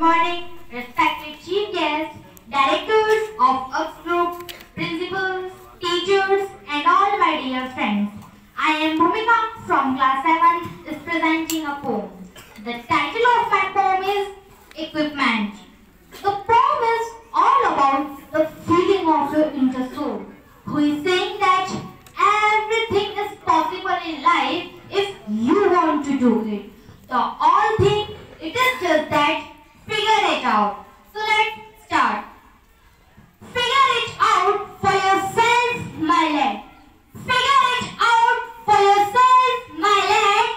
morning, respected chief guests, directors of UPS Group, principals, teachers, and all my dear friends. I am Bhumika from class 7 is presenting a poem. The title of my poem is Equipment. The poem is all about the feeling of your inner soul, who is saying that everything is possible in life if you want to do it. The all thing, it is just that, figure it out. So let's start. Figure it out for yourself, my lad. Figure it out for yourself, my lad.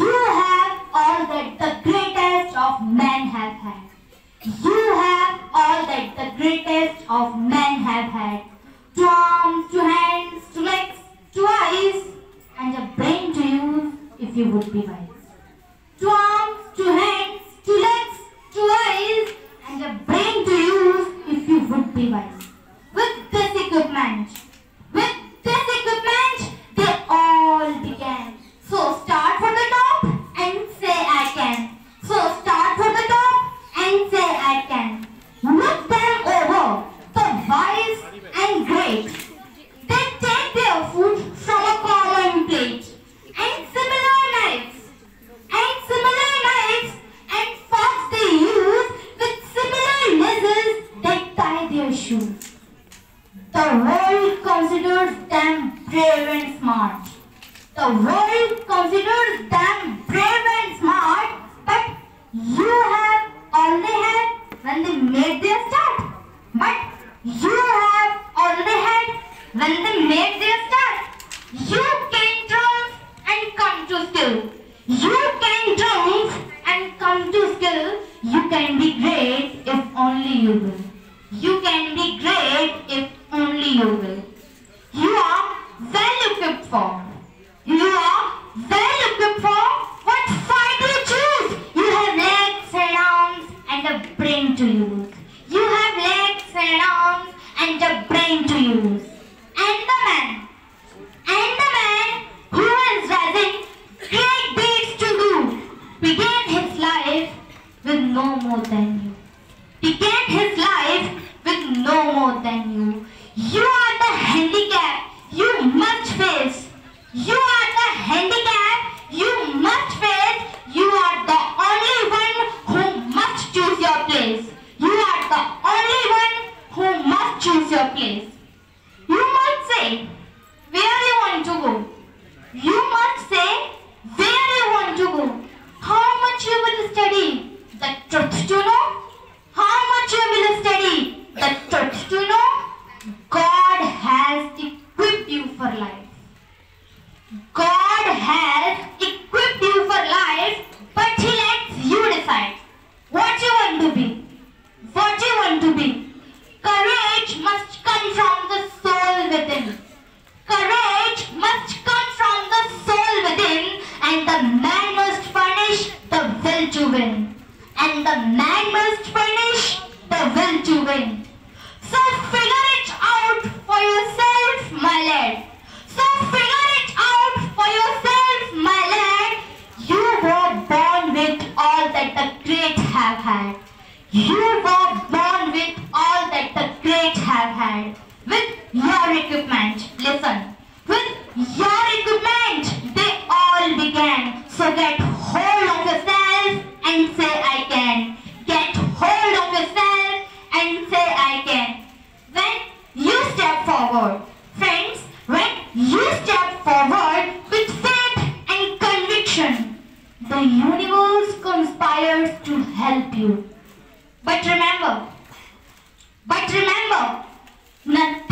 You have all that the greatest of men have had. You have all that the greatest of men have had. Two arms, two hands, two legs, two eyes, and a brain to use if you would be wise. Two arms, two hands, two legs, two eyes, and a brain to use if you would be wise. With this equipment, they all began. So start from the top and say I can. So start from the top and say I can. Look them over, the wise and great. They take their food from a common plate. And similar knives and forks they use with similar laces they tie their shoes. The world considers them brave and smart. The world considers them brave and smart, but you have all they had when they made their start. But you have all they had when they made their start. You can triumph and come to skill. You can triumph and come to skill. You can be great if only you will. You can be great if only you will. You are well equipped for. You are well equipped for what fight you choose. You have legs and arms and a brain to use. You have legs and arms and a brain to use. And the man who is rising great deeds to do began his life with no more than you. Began his life with no more than you. You are the handicap you must face. You are the handicap you must face. You are the only one who must choose your place. You are the only one who must choose your place. You must say where you want to go. You must say where you want to go. How much you will study the truth to know. How much you will study the truth to know. God has equipped you for life. God has equipped you for life, but He lets you decide what you want to be. What you want to be. Courage must come from the soul within. Courage must come from the soul within, and the man must furnish the will to win. And the man must furnish the will to win. So figure it out for yourself, my lad. So figure it out for yourself, my lad. You were born with all that the great have had. You were born with all that the great have had. With your equipment, listen. With your equipment, they all began. So get hold of yourself and say I can. Get hold of yourself and say I can. When you step forward, friends, when you step forward with faith and conviction, the universe conspires to help you. But remember, nothing